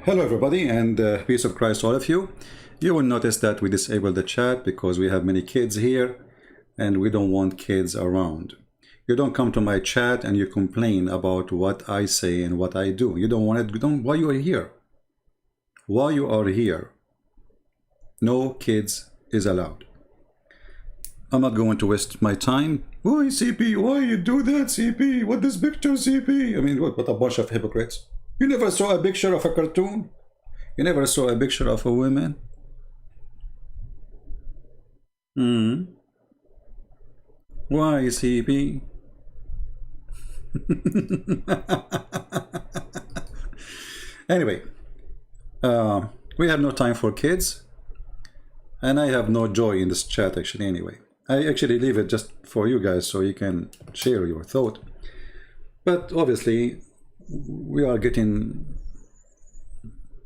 Hello everybody, and peace of Christ to all of you. You will notice that we disabled the chat because we have many kids here and we don't want kids around. You don't come to my chat and you complain about what I say and what I do. You don't want it. Why you are here? Why you are here? No kids is allowed. I'm not going to waste my time. Why CP? Why you do that, CP? What this picture, CP? I mean, what a bunch of hypocrites. You never saw a picture of a cartoon? You never saw a picture of a woman? Why, CP? Anyway, we have no time for kids, and I have no joy in this chat actually anyway. I actually leave it just for you guys so you can share your thought. But obviously, we are getting,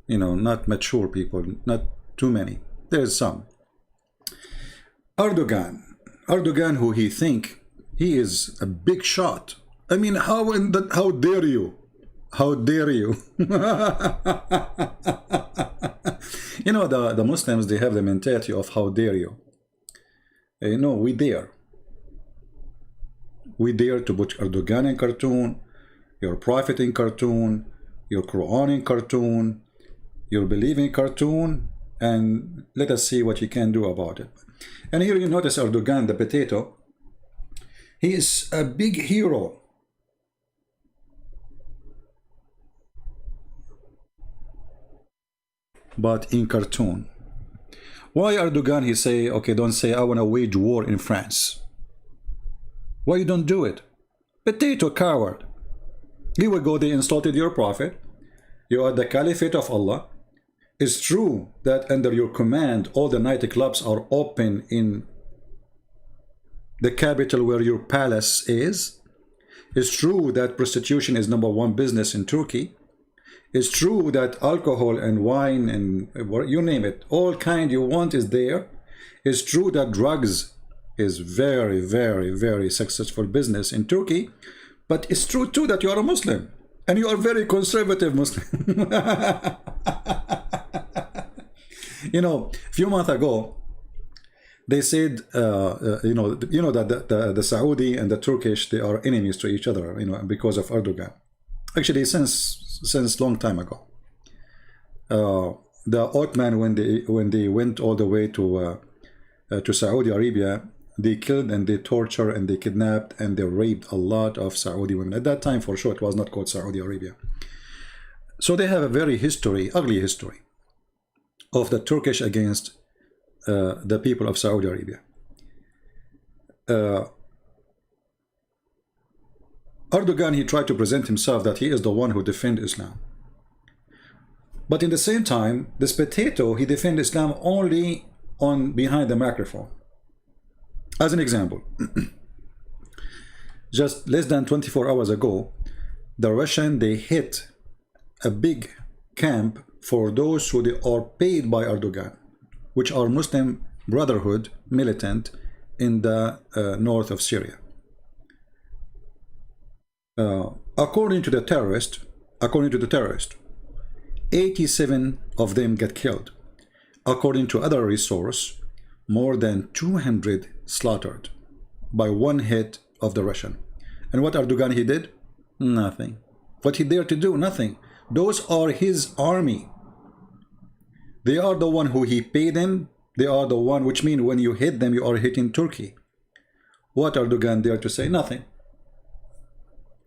you know, not mature people, not too many. There's some. Erdogan, who he think he is a big shot. I mean, how dare you? How dare you? You know, the Muslims, they have the mentality of how dare you. You know, we dare. We dare to put Erdogan in cartoon, your prophet in cartoon, your Quran in cartoon, your belief in cartoon, and let us see what you can do about it. And here you notice Erdogan, the potato. He is a big hero. But in cartoon. Why Erdogan, he say, okay, don't say I want to wage war in France. Why you don't do it? Potato coward. You will go, they insulted your prophet. You are the caliphate of Allah. It's true that under your command, all the nightclubs are open in the capital where your palace is. It's true that prostitution is #1 business in Turkey. It's true that alcohol and wine and you name it, all kind you want is there. It's true that drugs is very, very, very successful business in Turkey. But it's true too that you are a Muslim and you are very conservative Muslim. You know, a few months ago, they said, you know that the Saudi and the Turkish, they are enemies to each other, you know, because of Erdogan. Actually, since long time ago. The Ottoman, when they went all the way to Saudi Arabia, they killed and they tortured and they kidnapped and they raped a lot of Saudi women. At that time, for sure, it was not called Saudi Arabia. So they have a very ugly history of the Turkish against the people of Saudi Arabia. Erdogan, he tried to present himself that he is the one who defends Islam. But in the same time, this potato, he defends Islam only behind the microphone. As an example, just less than 24 hours ago, the Russian, they hit a big camp for those who they are paid by Erdogan, which are Muslim Brotherhood militant in the north of Syria. According to the terrorist, 87 of them get killed. According to other resource, more than 200 slaughtered by one hit of the Russian. And what Erdogan he did? Nothing. What he dared to do? Nothing. Those are his army. They are the one who he paid them. They are the one, which means when you hit them, you are hitting Turkey. What Erdogan dared to say? Nothing.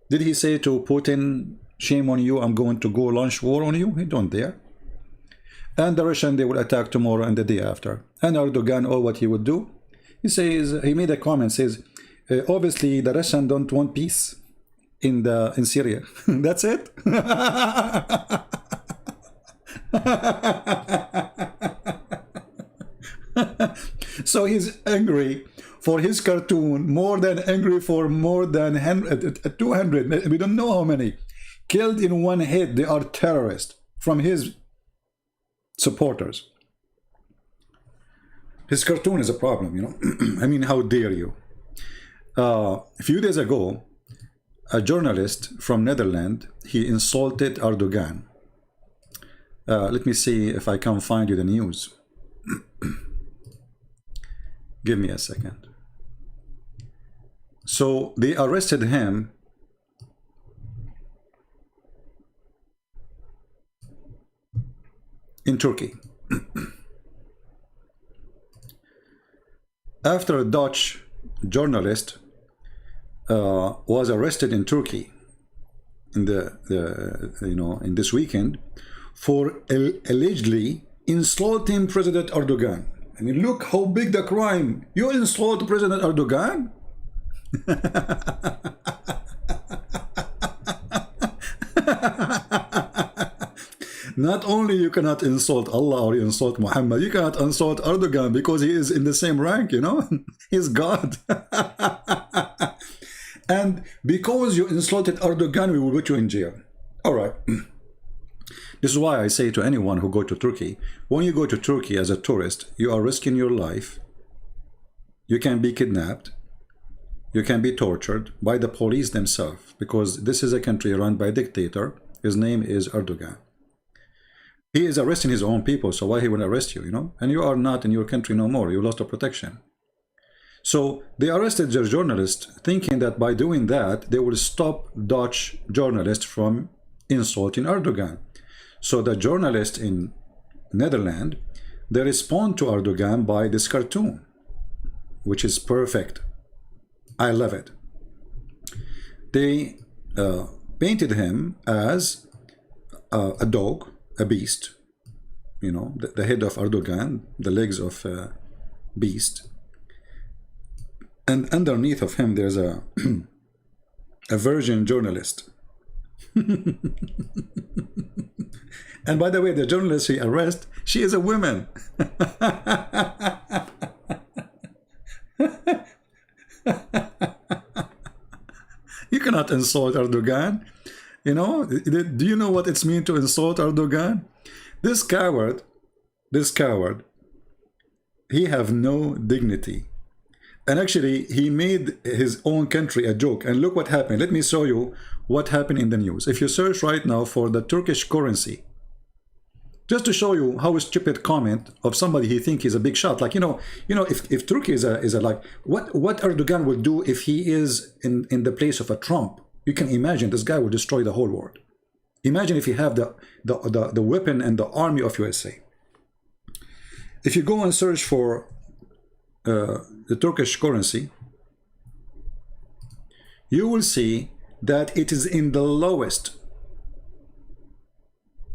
Did he say to Putin, shame on you, I'm going to go launch war on you? He don't dare. And the Russian, they will attack tomorrow and the day after. And Erdogan, all what he would do, he says, he made a comment, says, obviously the Russian don't want peace in Syria. That's it. So he's angry for his cartoon, more than angry for more than 200, we don't know how many, killed in one hit. They are terrorists from his supporters. His cartoon is a problem, you know. I mean, how dare you? A few days ago, a journalist from Netherlands, he insulted Erdogan. Let me see if I can find you the news. Give me a second. So they arrested him in Turkey after a Dutch journalist was arrested in Turkey in in this weekend for allegedly insulting President Erdogan. I mean, look how big the crime. You insult President Erdogan? Not only you cannot insult Allah or insult Muhammad, you cannot insult Erdogan because he is in the same rank, you know? He's God. And because you insulted Erdogan, we will put you in jail. All right. This is why I say to anyone who go to Turkey, when you go to Turkey as a tourist, you are risking your life. You can be kidnapped. You can be tortured by the police themselves, because this is a country run by a dictator. His name is Erdogan. He is arresting his own people, so why he will arrest you, you know? And you are not in your country no more. You lost your protection. So they arrested their journalist, thinking that by doing that, they will stop Dutch journalists from insulting Erdogan. So the journalists in Netherlands, they respond to Erdogan by this cartoon, which is perfect. I love it. They painted him as a dog, a beast, you know, the head of Erdogan, the legs of a beast. And underneath of him, there's a virgin journalist. And by the way, the journalist he arrested, she is a woman. You cannot insult Erdogan. You know, do you know what it's mean to insult Erdogan? This coward, he have no dignity. And actually, he made his own country a joke. And look what happened. Let me show you what happened in the news. If you search right now for the Turkish currency, just to show you how a stupid comment of somebody he think is a big shot. Like, if Turkey is a like, what Erdogan will do if he is in the place of a Trump? You can imagine this guy will destroy the whole world. Imagine if you have the weapon and the army of USA. If you go and search for the Turkish currency, you will see that it is in the lowest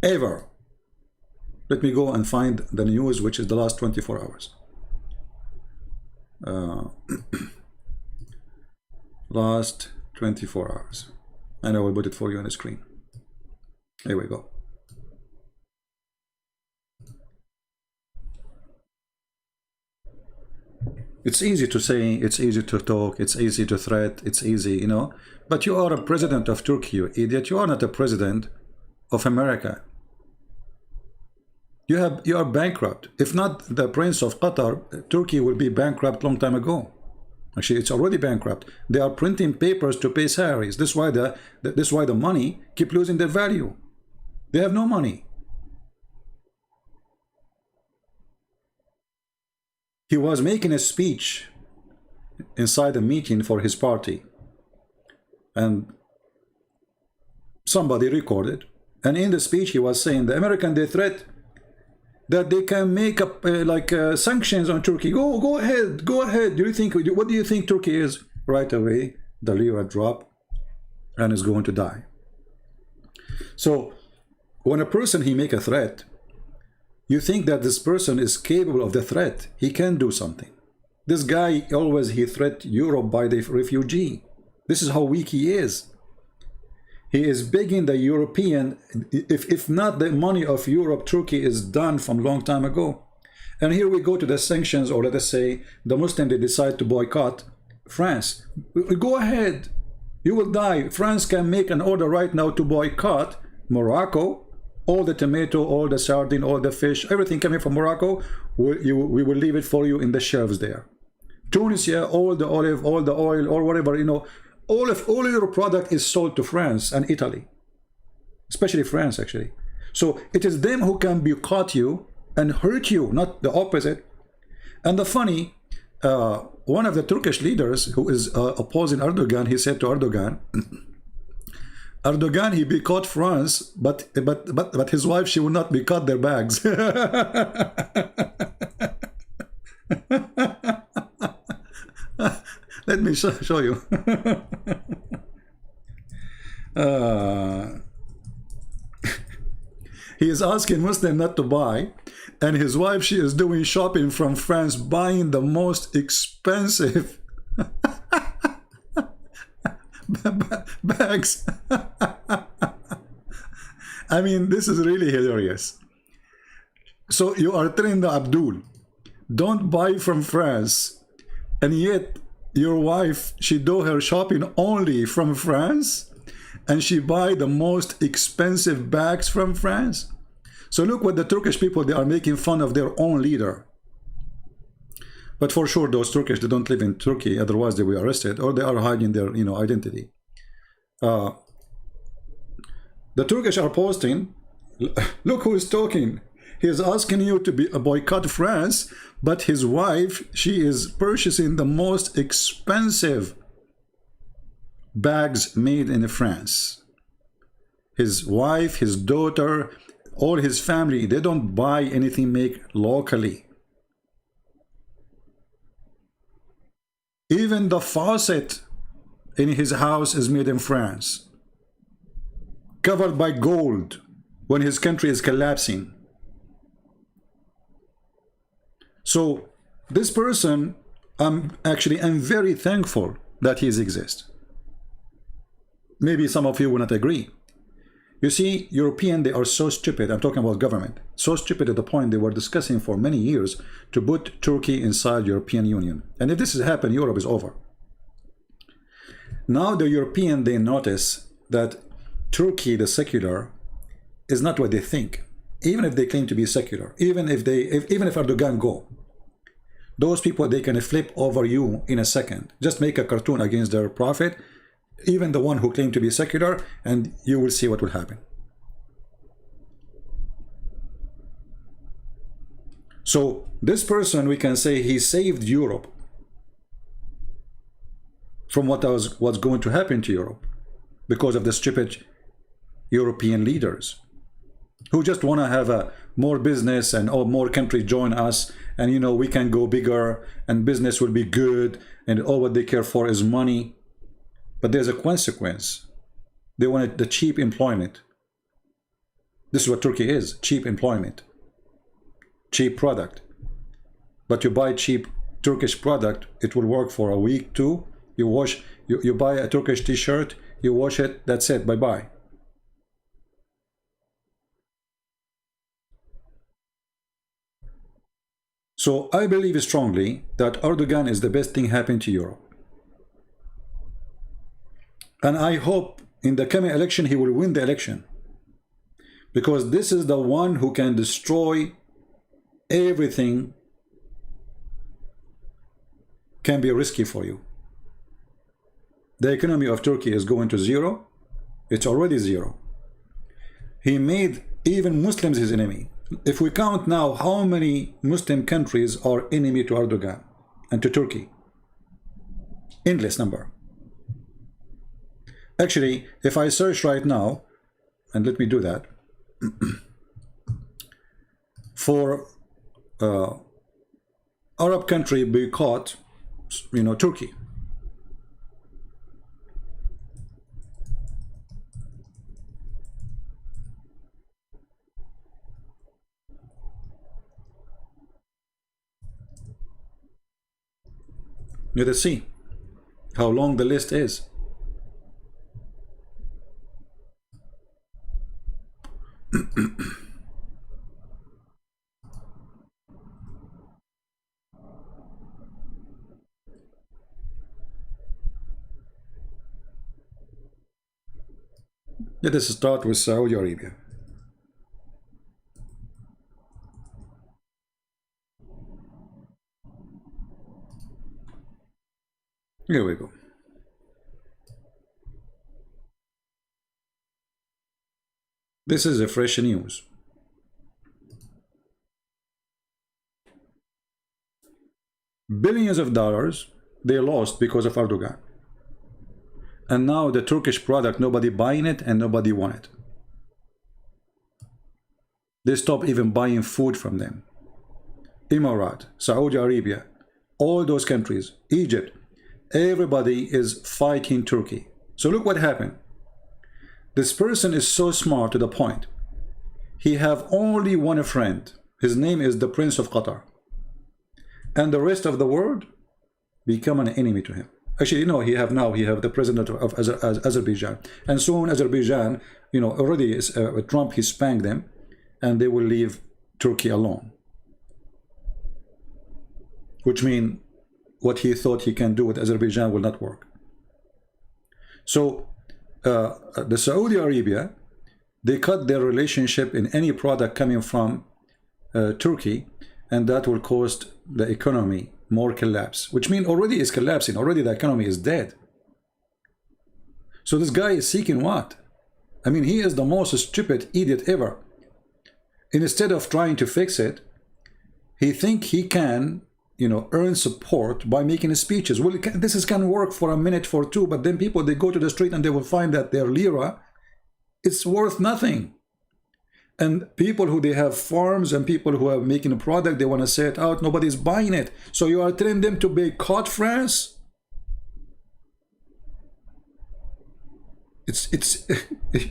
ever. Let me go and find the news, which is the last 24 hours. Last 24 hours. And I will put it for you on the screen. Here we go. It's easy to say, it's easy to talk, it's easy to threat, it's easy, you know. But you are a president of Turkey, you idiot. You are not a president of America. You are bankrupt. If not the Prince of Qatar, Turkey will be bankrupt long time ago. Actually, it's already bankrupt. They are printing papers to pay salaries. This is why the money keep losing their value. They have no money. He was making a speech inside a meeting for his party, and somebody recorded. And in the speech, he was saying the American they threat that they can make up sanctions on Turkey. Go ahead. What do you think Turkey is? Right away, the lira drop and is going to die. So when a person he make a threat, you think that this person is capable of the threat. He can do something. This guy always he threat Europe by the refugee. This is how weak he is. He is begging the European, if not the money of Europe, Turkey is done from long time ago. And here we go to the sanctions, or let us say the Muslims, they decide to boycott France. Go ahead, you will die. France can make an order right now to boycott Morocco. All the tomato, all the sardine, all the fish, everything coming from Morocco, we will leave it for you in the shelves there. Tunisia, all the olive, all the oil, or whatever, you know, all your product is sold to France and Italy, especially France actually. So it is them who can boycott you and hurt you, not the opposite. And the funny, one of the Turkish leaders who is opposing Erdogan, he said to Erdogan, Erdogan, he boycott France, but his wife, she will not boycott their bags. Let me show you. He is asking Muslim not to buy, and his wife, she is doing shopping from France, buying the most expensive bags. I mean, this is really hilarious. So you are telling the Abdul, don't buy from France, and yet your wife, she do her shopping only from France, and she buy the most expensive bags from France. So look what the Turkish people, they are making fun of their own leader. But for sure, those Turkish, they don't live in Turkey, otherwise they will be arrested, or they are hiding their, you know, identity. The Turkish are posting, look who is talking. He is asking you to boycott France, but his wife, she is purchasing the most expensive bags made in France. His wife, his daughter, all his family, they don't buy anything made locally. Even the faucet in his house is made in France, covered by gold when his country is collapsing. So this person, I'm very thankful that he exists. Maybe some of you will not agree. You see, European, they are so stupid. I'm talking about government. So stupid at the point they were discussing for many years to put Turkey inside European Union. And if this has happened, Europe is over. Now the European, they notice that Turkey, the secular, is not what they think. Even if they claim to be secular, even if Erdogan go, those people, they can flip over you in a second. Just make a cartoon against their prophet, even the one who claimed to be secular, and you will see what will happen. So this person, we can say he saved Europe from what's going to happen to Europe because of the stupid European leaders who just want to have a more business and more countries join us, and you know, we can go bigger and business will be good, and all what they care for is money. But there's a consequence. They wanted the cheap employment. This is what Turkey is, cheap employment, cheap product. But you buy cheap Turkish product, it will work for a week, two. You buy a Turkish t-shirt, you wash it, that's it, bye-bye. So I believe strongly that Erdogan is the best thing happening to Europe. And I hope in the coming election he will win the election, because this is the one who can destroy everything, can be risky for you. The economy of Turkey is going to zero. It's already zero. He made even Muslims his enemy. If we count now how many Muslim countries are enemy to Erdogan and to Turkey, endless number. Actually, if I search right now, and let me do that, for Arab country boycott, you know, Turkey. Let us see how long the list is. Let us start with Saudi Arabia. Here we go. This is a fresh news. Billions of dollars they lost because of Erdogan. And now the Turkish product, nobody buying it and nobody want it. They stop even buying food from them. Emirat, Saudi Arabia, all those countries, Egypt, everybody is fighting Turkey. So look what happened. This person is so smart to the point. He have only one friend. His name is the Prince of Qatar. And the rest of the world become an enemy to him. Actually, you know, he have the president of Azerbaijan. And soon Azerbaijan, you know, already Trump, he spanked them. And they will leave Turkey alone. Which means what he thought he can do with Azerbaijan will not work. So the Saudi Arabia, they cut their relationship in any product coming from Turkey, and that will cost the economy more collapse, which means already is collapsing, already the economy is dead. So this guy is seeking what? I mean, he is the most stupid idiot ever. Instead of trying to fix it, he think he can, you know, earn support by making speeches. Well, this can work for a minute, for two, but then people, they go to the street and they will find that their lira, it's worth nothing. And people who they have farms and people who are making a product, they want to sell it out, nobody's buying it. So you are telling them to boycott France? It's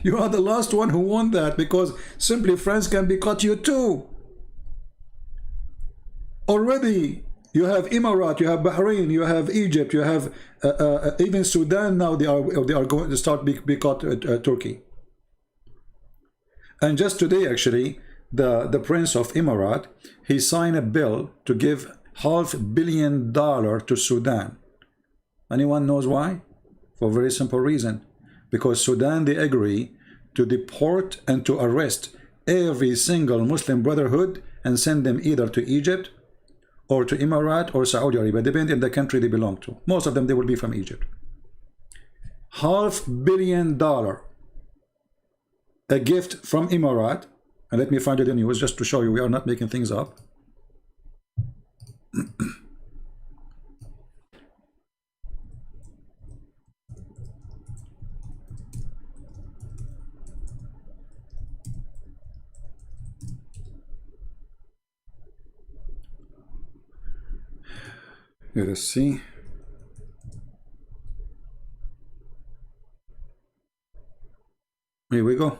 you are the last one who won that, because simply France can boycott you too. Already you have Emirat, you have Bahrain, you have Egypt, you have even Sudan now. They are going to start boycott Turkey. And just today, actually, the Prince of Emirat, he signed a bill to give $500 million to Sudan. Anyone knows why? For a very simple reason. Because Sudan, they agree to deport and to arrest every single Muslim Brotherhood and send them either to Egypt or to Emirat or Saudi Arabia, depending on the country they belong to. Most of them, they will be from Egypt. $500 million, a gift from Emirat. And let me find it in news just to show you we are not making things up. Let us see. Here we go.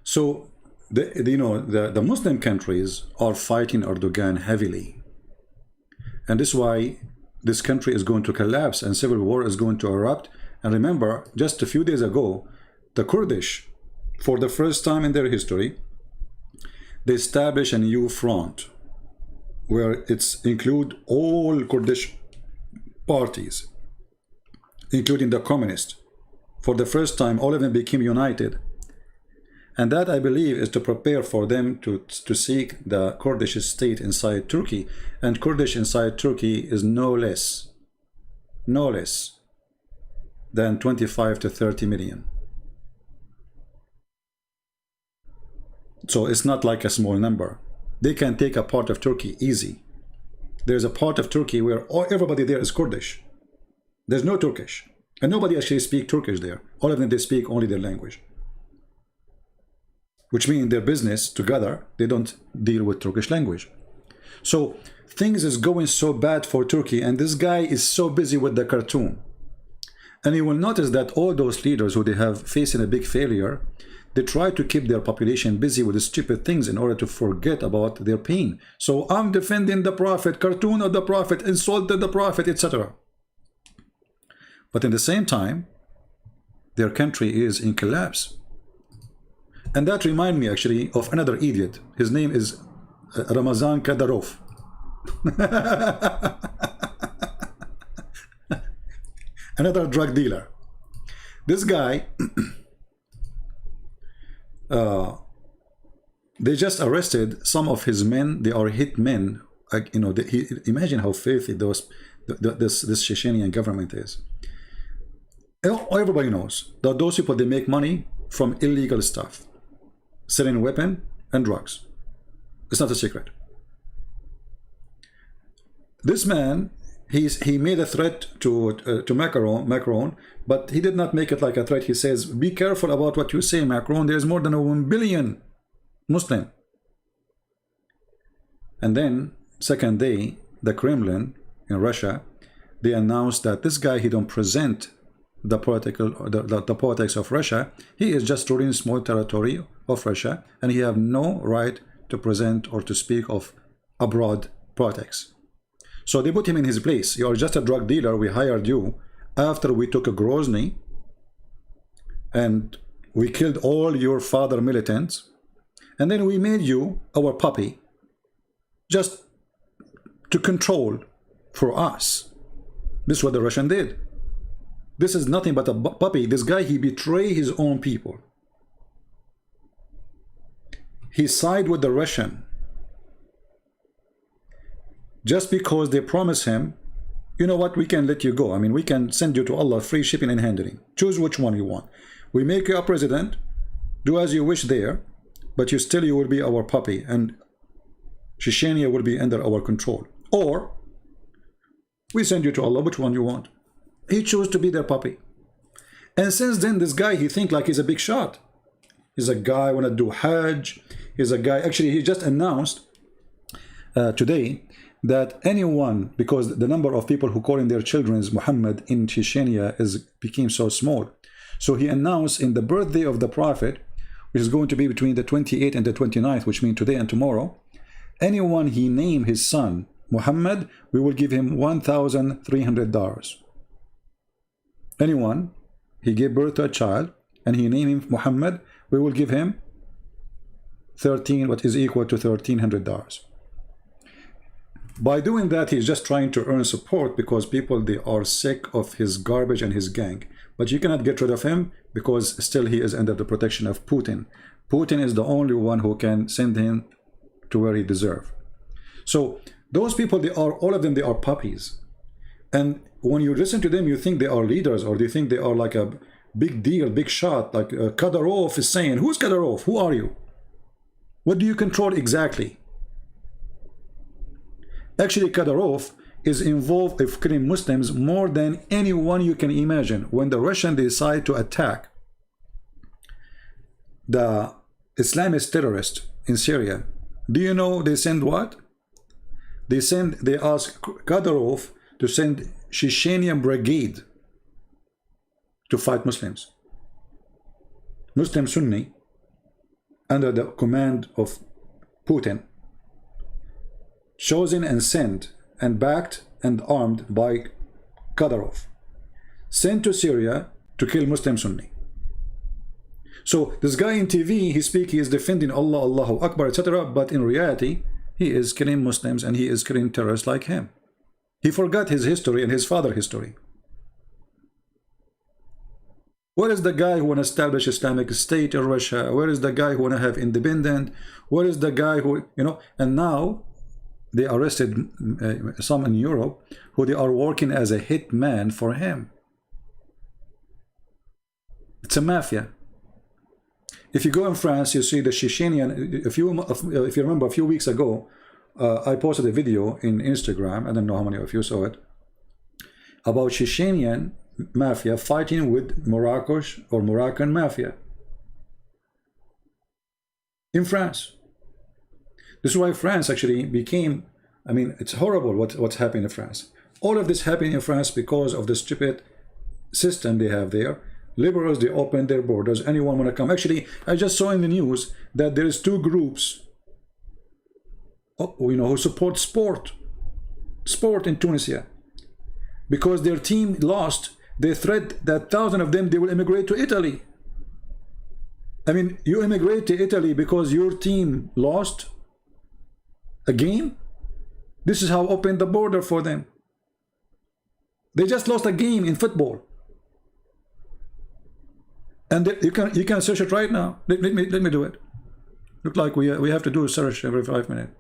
So the Muslim countries are fighting Erdogan heavily, and this is why this country is going to collapse and civil war is going to erupt. And remember, just a few days ago, the Kurdish, for the first time in their history, they establish a new front where it's include all Kurdish parties, including the communists. For the first time, all of them became united. And that, I believe, is to prepare for them to seek the Kurdish state inside Turkey. And Kurdish inside Turkey is no less than 25 to 30 million. So it's not like a small number. They can take a part of Turkey easy. There's a part of Turkey where everybody there is Kurdish. There's no Turkish. And nobody actually speaks Turkish there. All of them, they speak only their language. Which means their business together, they don't deal with Turkish language. So things is going so bad for Turkey, and this guy is so busy with the cartoon. And you will notice that all those leaders who they have facing a big failure, they try to keep their population busy with the stupid things in order to forget about their pain. So I'm defending the prophet, cartoon of the prophet, insulted the prophet, etc. But in the same time, their country is in collapse. And that reminds me actually of another idiot. His name is Ramazan Kadyrov. Another drug dealer. This guy, they just arrested some of his men. They are hit men. Imagine how filthy those this Chechenian government is. Everybody knows that those people, they make money from illegal stuff, selling weapon and drugs. It's not a secret. This man, he made a threat to Macron, but he did not make it like a threat. He says, be careful about what you say, Macron. There's more than 1 billion Muslim. And then, second day, the Kremlin in Russia, they announced that this guy, he don't present the politics of Russia. He is just ruling small territory of Russia, and he have no right to present or to speak of abroad politics. So they put him in his place. You are just a drug dealer. We hired you after we took a Grozny and we killed all your father militants, and then we made you our puppy just to control for us. This is what the Russian did. This is nothing but a puppy. This guy, he betrayed his own people. He sided with the Russian just because they promise him, you know what, we can let you go. I mean, we can send you to Allah, free shipping and handling. Choose which one you want. We make you a president, do as you wish there, but you will be our puppy, and Chechnya will be under our control. Or we send you to Allah, which one you want. He chose to be their puppy. And since then, this guy, he think like he's a big shot. He's a guy wanna do Hajj. He's a guy, actually, he just announced today that anyone, because the number of people who calling their children Muhammad in Chechnya became so small. So he announced in the birthday of the Prophet, which is going to be between the 28th and the 29th, which means today and tomorrow, anyone he named his son Muhammad, we will give him $1,300. Anyone he gave birth to a child and he named him Muhammad, we will give him what is equal to $1,300. By doing that, he's just trying to earn support because people, they are sick of his garbage and his gang. But you cannot get rid of him because still he is under the protection of Putin. Putin is the only one who can send him to where he deserves. So those people, they are, all of them, they are puppies. And when you listen to them, you think they are leaders, or they think they are like a big deal, big shot, like Kadyrov is saying, who's Kadyrov? Who are you? What do you control exactly? Actually, Kadyrov is involved in killing Muslims more than anyone you can imagine. When the Russians decide to attack the Islamist terrorists in Syria, do you know they send what? They ask Kadyrov to send Chechenian brigade to fight Muslims. Muslim Sunni, under the command of Putin, chosen and sent and backed and armed by Kadyrov, sent to Syria to kill Muslim Sunni. So this guy in TV, he is defending Allah, Allahu Akbar, etc. But in reality, he is killing Muslims and he is killing terrorists like him. He forgot his history and his father's history. Where is the guy who want to establish Islamic State in Russia? Where is the guy who want to have independent? Where is the guy who, you know? And now they arrested some in Europe who they are working as a hitman for him. It's a mafia. If you go in France, you see the Chechenian. If you remember, a few weeks ago, I posted a video in Instagram. I don't know how many of you saw it, about Chechenian mafia fighting with Moroccan mafia in France. This is why France actually became, I mean, it's horrible what's happening in France. All of this happening in France because of the stupid system they have there. Liberals, they open their borders. Anyone want to come. Actually, I just saw in the news that there is 2 groups, you know, who support sport in Tunisia. Because their team lost, they threat that 1,000 of them, they will immigrate to Italy. I mean, you immigrate to Italy because your team lost a game? This is how open the border for them. They just lost a game in football. And you can search it right now. Let me do it. Look like we have to do a search every 5 minutes.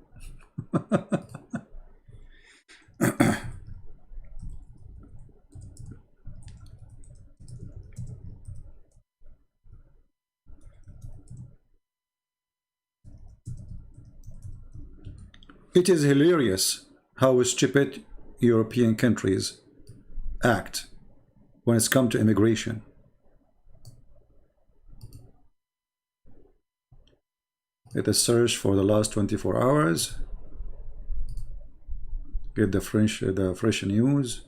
It is hilarious how stupid European countries act when it's come to immigration. Let us search for the last 24 hours. Get the fresh news.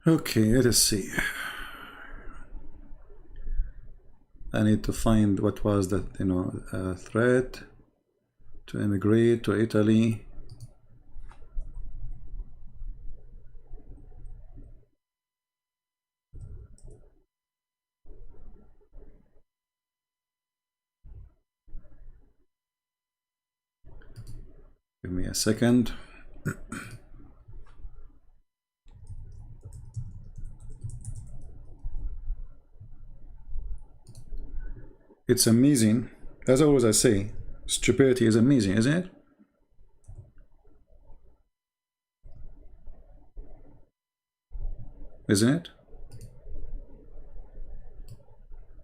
Okay, let us see. I need to find what was the threat to immigrate to Italy. Give me a second. It's amazing. As always I say, stupidity is amazing, isn't it? Isn't it?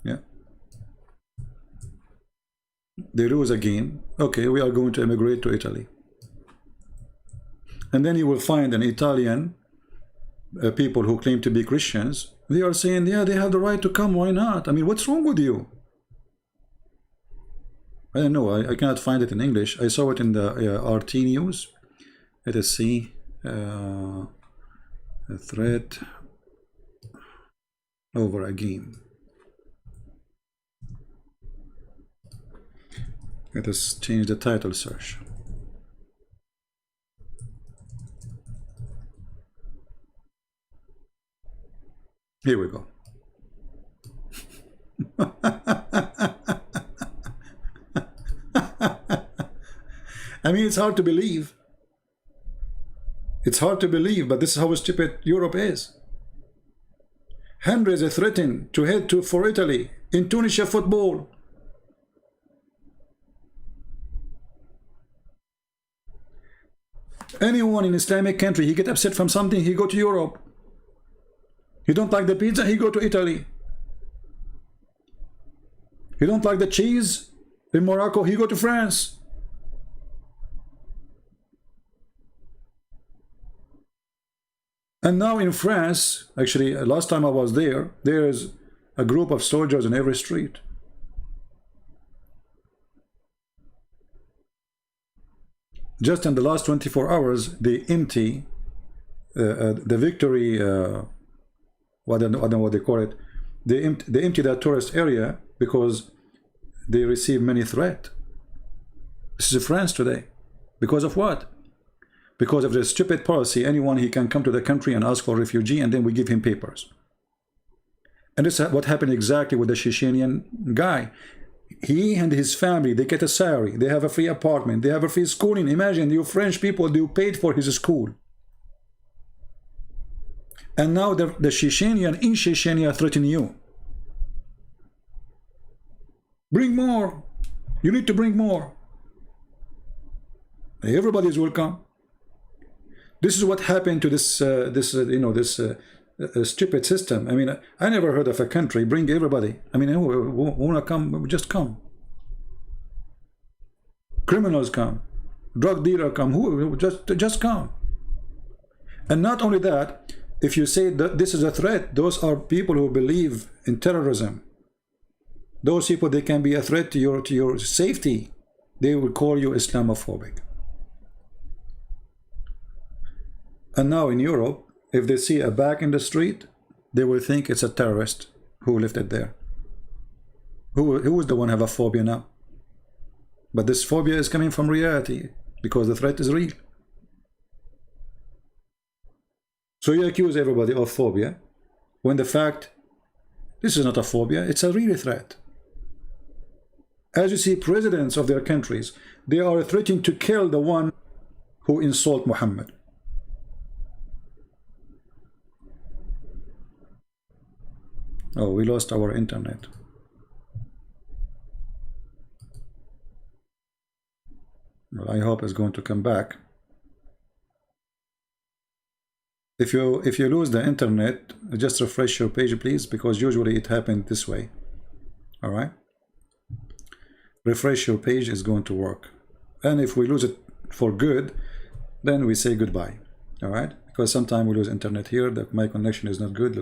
Yeah. They lose again. Okay, we are going to immigrate to Italy. And then you will find an Italian people who claim to be Christians. They are saying, yeah, they have the right to come. Why not? I mean, what's wrong with you? I don't know. I cannot find it in English. I saw it in the RT news. Let us see. A threat over a game. Let us change the title search. Here we go. I mean, it's hard to believe. It's hard to believe, but this is how stupid Europe is. Hundreds are threatened to head for Italy in Tunisia football. Anyone in Islamic country, he get upset from something, he go to Europe. He don't like the pizza, he go to Italy. He don't like the cheese in Morocco, he go to France. And now in France, actually, last time I was there, there's a group of soldiers in every street. Just in the last 24 hours, they empty the victory, I don't know what they call it. They empty that tourist area because they receive many threats. This is France today. Because of what? Because of the stupid policy, anyone he can come to the country and ask for refugee, and then we give him papers. And this is what happened exactly with the Chechenian guy. He and his family, they get a salary, they have a free apartment, they have a free schooling. Imagine you French people, you paid for his school. And now the Chechenian in Chechenia threaten you. Bring more. You need to bring more. Everybody is welcome. This is what happened to this stupid system. I mean, I never heard of a country bring everybody. I mean, who wanna come, just come. Criminals come, drug dealer come, who just come. And not only that, if you say that this is a threat, those are people who believe in terrorism. Those people, they can be a threat to your safety. They will call you Islamophobic. And now in Europe, if they see a bag in the street, they will think it's a terrorist who left it there. Who is the one have a phobia now? But this phobia is coming from reality because the threat is real. So you accuse everybody of phobia when the fact, this is not a phobia, it's a real threat. As you see, presidents of their countries, they are threatening to kill the one who insult Muhammad. Oh, we lost our internet. Well, I hope it's going to come back. if you lose the internet, just refresh your page, please, because usually it happened this way. All right, refresh your page is going to work, and if we lose it for good, then we say goodbye. All right, because sometimes we lose internet here, that my connection is not good,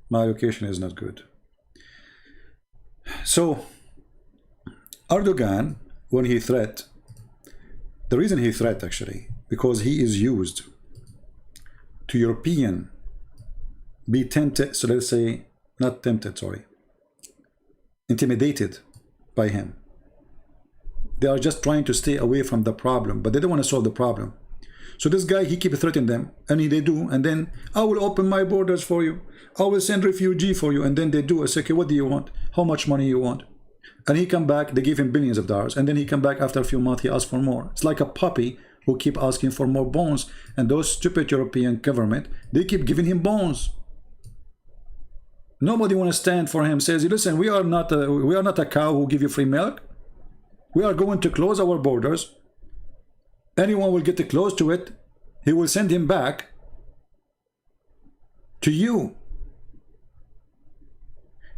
my location is not good. So Erdogan, when he threat, the reason he threat actually, because he is used to European be tempted, so let's say not tempted, sorry, intimidated by him. They are just trying to stay away from the problem, but they don't want to solve the problem. So this guy, he keep threatening them, and they do, and then I will open my borders for you, I will send refugee for you, and then they do. I say, okay, what do you want? How much money you want? And he come back, they give him billions of dollars, and then he come back after a few months, he asks for more. It's like a puppy who keep asking for more bones, and those stupid European government, they keep giving him bones. Nobody want to stand for him, says, listen, we are not a cow who give you free milk. We are going to close our borders. Anyone will get close to it, he will send him back to you.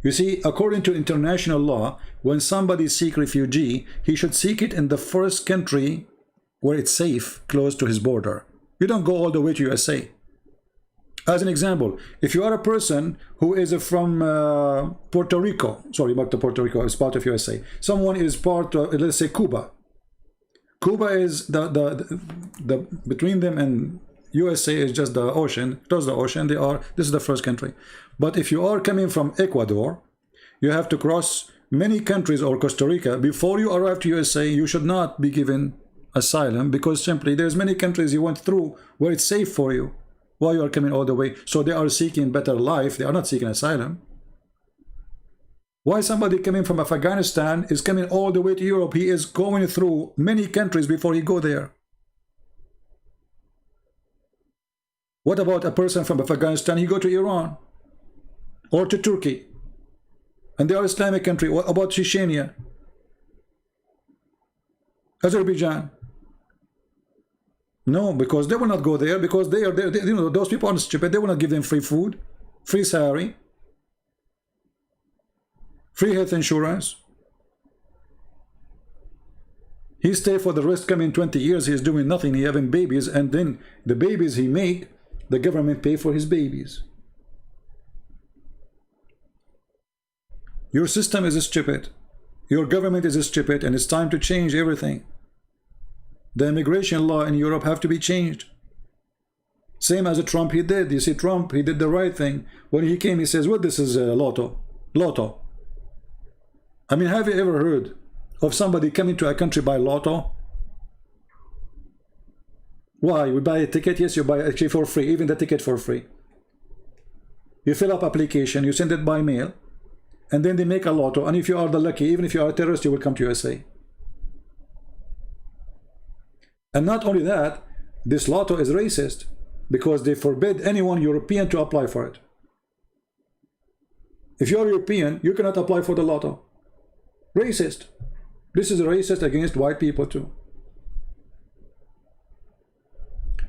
You see, according to international law, when somebody seek refugee, he should seek it in the first country where it's safe, close to his border. You don't go all the way to USA. As an example, if you are a person who is from Puerto Rico, sorry, but Puerto Rico is part of USA. Someone is part of, let's say, Cuba. Cuba is the between them and USA is just the ocean, close the ocean. This is the first country. But if you are coming from Ecuador, you have to cross many countries or Costa Rica before you arrive to USA. You should not be given asylum because simply there's many countries you went through where it's safe for you while you are coming all the way. So they are seeking better life. They are not seeking asylum. Why somebody coming from Afghanistan is coming all the way to Europe? He is going through many countries before he go there. What about a person from Afghanistan? He go to Iran or to Turkey, and they are Islamic country. What about Chechnya, Azerbaijan? No, because they will not go there because they are there. You know, those people are stupid. They will not give them free food, free salary, free health insurance. He stay for the rest coming 20 years. He is doing nothing. He having babies, and then the babies he make, the government pay for his babies. Your system is stupid. Your government is stupid, and it's time to change everything. The immigration law in Europe have to be changed. Same as Trump he did. You see, Trump, he did the right thing. When he came, he says, well, this is lotto. Lotto. I mean, have you ever heard of somebody coming to a country by lotto? Why? You buy a ticket? Yes, you buy actually for free, even the ticket for free. You fill up application, you send it by mail, and then they make a lotto. And if you are the lucky, even if you are a terrorist, you will come to USA. And not only that, this lotto is racist because they forbid anyone European to apply for it. If you are European, you cannot apply for the lotto. Racist. This is racist against white people too.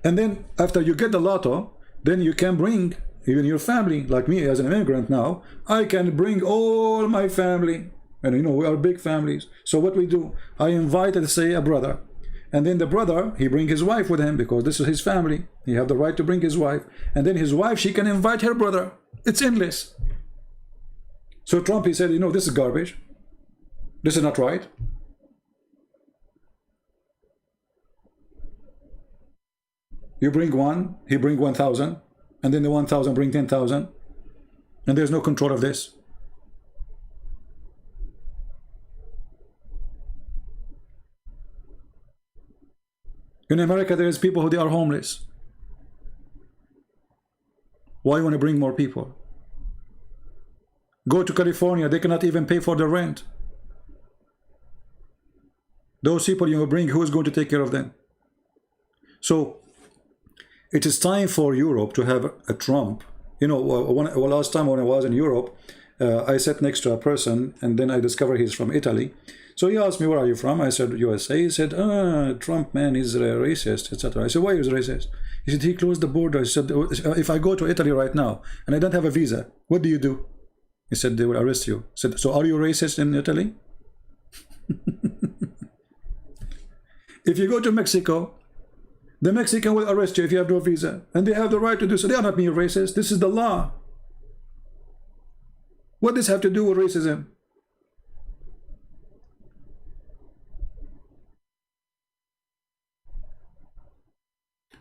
And then after you get the lotto, then you can bring even your family. Like me as an immigrant now, I can bring all my family. And you know, we are big families. So what we do, I invited, say, a brother. And then the brother, he bring his wife with him because this is his family. He have the right to bring his wife. And then his wife, she can invite her brother. It's endless. So Trump, he said, you know, this is garbage. This is not right. You bring one, he bring 1,000, and then the 1,000 bring 10,000, and there's no control of this. In America, there is people who they are homeless. Why you want to bring more people? Go to California, they cannot even pay for the rent. Those people you bring, who is going to take care of them? So it is time for Europe to have a Trump. You know, last time when I was in Europe, I sat next to a person, and then I discovered he's from Italy. So he asked me, where are you from? I said, USA. He said, Trump, man, he's a racist, etc. I said, why is racist? He said, he closed the border. I said, if I go to Italy right now and I don't have a visa, what do you do? He said, they will arrest you. I said, so are you racist in Italy? If you go to Mexico, the Mexican will arrest you if you have no visa. And they have the right to do so. They are not being racist. This is the law. What does this have to do with racism?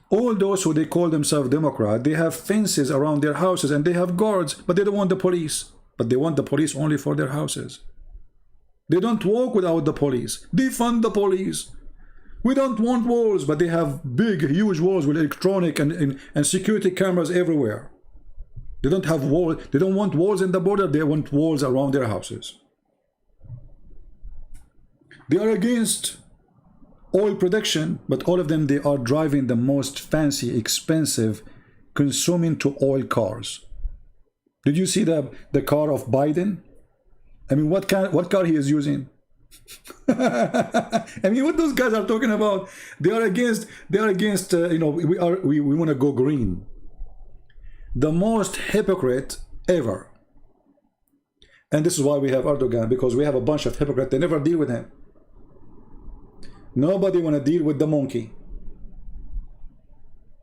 All those who they call themselves Democrat, they have fences around their houses and they have guards, but they don't want the police. But they want the police only for their houses. They don't walk without the police. Defund the police. We don't want walls, but they have big, huge walls with electronic and security cameras everywhere. They don't have walls. They don't want walls in the border. They want walls around their houses. They are against oil production, but all of them, they are driving the most fancy, expensive, consuming to oil cars. Did you see the car of Biden? I mean, what car he is using? I mean, what those guys are talking about? They are against. You know, we want to go green. The most hypocrite ever. And this is why we have Erdogan, because we have a bunch of hypocrites. They never deal with him. Nobody want to deal with the monkey.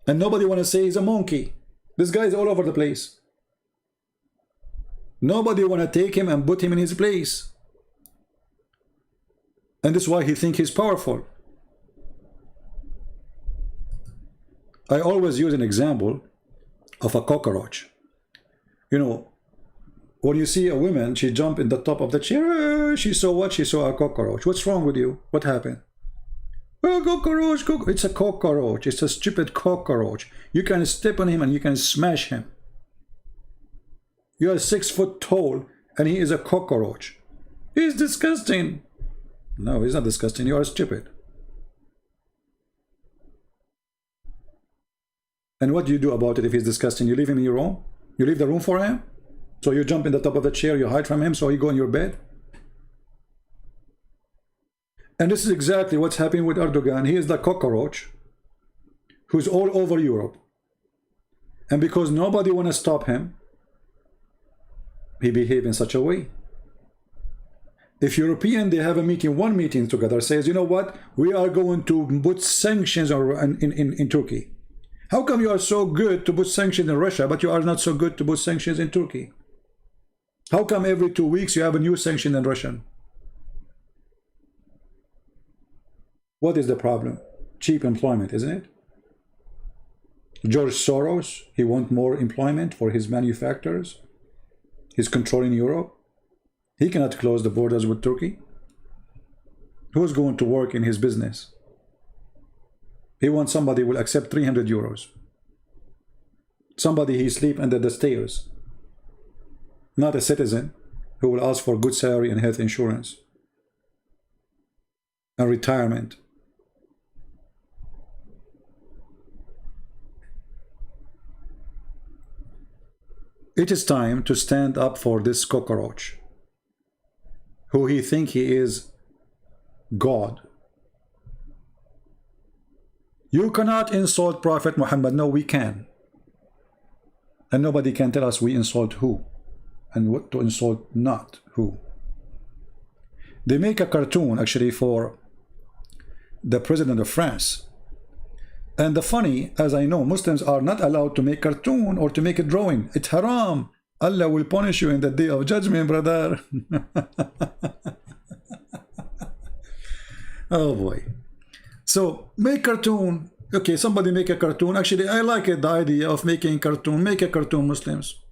And nobody want to say he's a monkey. This guy is all over the place. Nobody want to take him and put him in his place. And this is why he thinks he's powerful. I always use an example of a cockroach. You know, when you see a woman, she jump in the top of the chair. She saw what? She saw a cockroach. What's wrong with you? What happened? Oh, cockroach, cockroach. It's a cockroach. It's a stupid cockroach. You can step on him and you can smash him. You are 6 foot tall and he is a cockroach. He's disgusting. No, he's not disgusting. You are stupid. And what do you do about it if he's disgusting? You leave him in your room? You leave the room for him? So you jump in the top of the chair, you hide from him, so you go in your bed? And this is exactly what's happening with Erdogan. He is the cockroach who's all over Europe. And because nobody want to stop him, he behaves in such a way. If European, they have a meeting, one meeting together, says, you know what, we are going to put sanctions in Turkey. How come you are so good to put sanctions in Russia, but you are not so good to put sanctions in Turkey? How come every 2 weeks you have a new sanction in Russia? What is the problem? Cheap employment, isn't it? George Soros, he wants more employment for his manufacturers. He's controlling Europe. He cannot close the borders with Turkey. Who's going to work in his business? He wants somebody who will accept 300 euros. Somebody he sleep under the stairs. Not a citizen who will ask for good salary and health insurance and retirement. It is time to stand up for this cockroach who he think he is God. You cannot insult Prophet Muhammad. No, we can. And nobody can tell us we insult who and what to insult not who. They make a cartoon actually for the president of France. And the funny, as I know, Muslims are not allowed to make cartoon or to make a drawing. It's haram. Allah will punish you in the day of judgment, brother. Oh boy. So make cartoon. Okay, somebody make a cartoon. Actually, I like it, the idea of making cartoon. Make a cartoon, Muslims.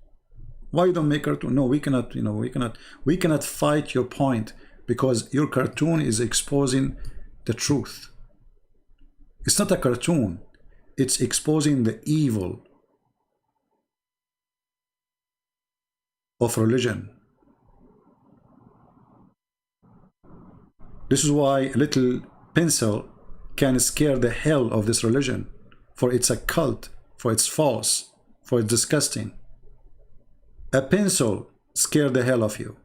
Why you don't make cartoon? No, we cannot, you know, we cannot fight your point because your cartoon is exposing the truth. It's not a cartoon. It's exposing the evil of religion. This is why a little pencil can scare the hell of this religion, for it's a cult, for it's false, for it's disgusting. A pencil scared the hell of you.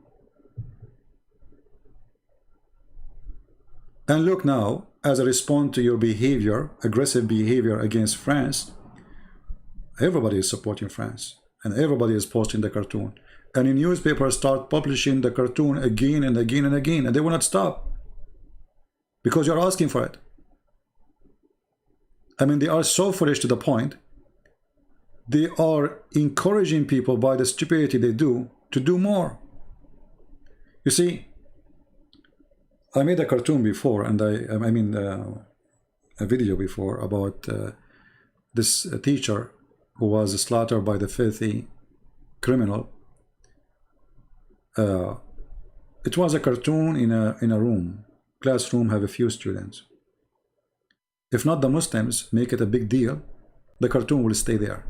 And look now, as a response to your behavior, aggressive behavior against France, everybody is supporting France, and everybody is posting the cartoon. And the newspapers start publishing the cartoon again and again and again, and they will not stop because you're asking for it. I mean, they are so foolish to the point they are encouraging people by the stupidity they do to do more. You see, I made a cartoon before, and I mean a video before about this teacher who was slaughtered by the filthy criminal. It was a cartoon in a room, classroom, have a few students. If not the Muslims make it a big deal, the cartoon will stay there.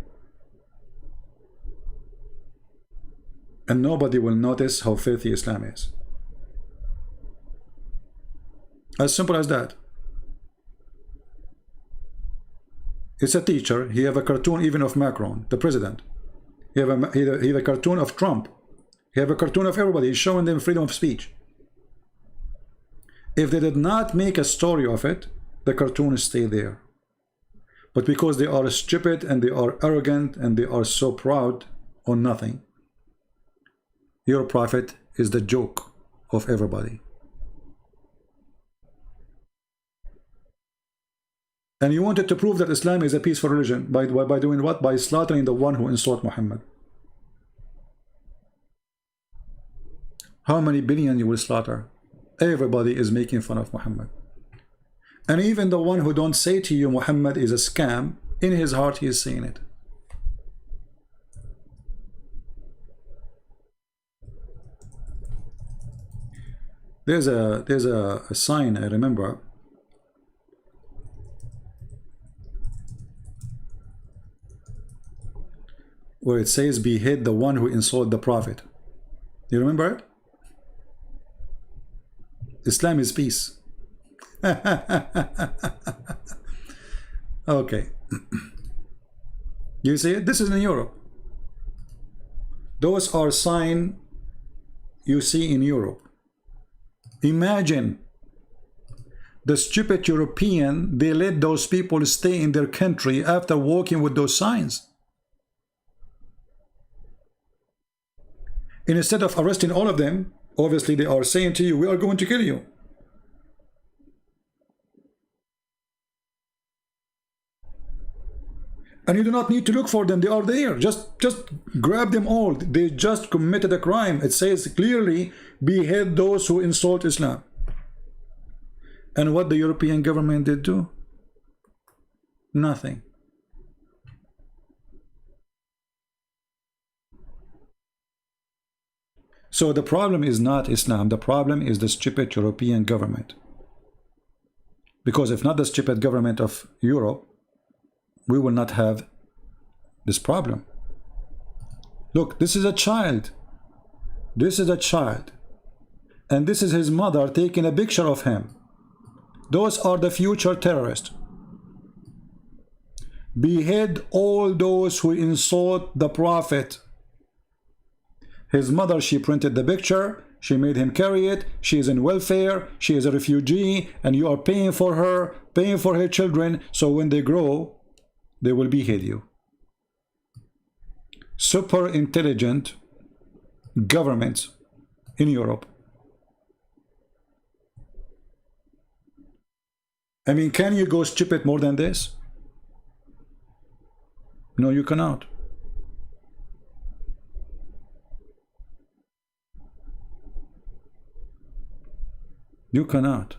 And nobody will notice how filthy Islam is. As simple as that. It's a teacher. He have a cartoon even of Macron, the president. He have a cartoon of Trump. He have a cartoon of everybody. He's showing them freedom of speech. If they did not make a story of it, the cartoon will stay there. But because they are stupid and they are arrogant and they are so proud on nothing, your prophet is the joke of everybody. And you wanted to prove that Islam is a peaceful religion by doing what? By slaughtering the one who insulted Muhammad. How many billion you will slaughter? Everybody is making fun of Muhammad. And even the one who don't say to you Muhammad is a scam, in his heart he is saying it. There's a sign I remember. Where it says, behead the one who insulted the prophet. You remember it? Islam is peace. Okay. You see it? This is in Europe. Those are signs you see in Europe. Imagine the stupid European, they let those people stay in their country after walking with those signs. And instead of arresting all of them, obviously they are saying to you, we are going to kill you. And you do not need to look for them, they are there. Just grab them all. They just committed a crime. It says clearly, behead those who insult Islam. And what the European government did do? Nothing. So the problem is not Islam, the problem is the stupid European government. Because if not the stupid government of Europe, we will not have this problem. Look, this is a child. This is a child. And this is his mother taking a picture of him. Those are the future terrorists. Behead all those who insult the prophet. His mother, she printed the picture, she made him carry it, she is in welfare, she is a refugee, and you are paying for her, paying for her children, so when they grow, they will behead you. Super intelligent governments in Europe. I mean, can you go stupid more than this? No, you cannot. You cannot.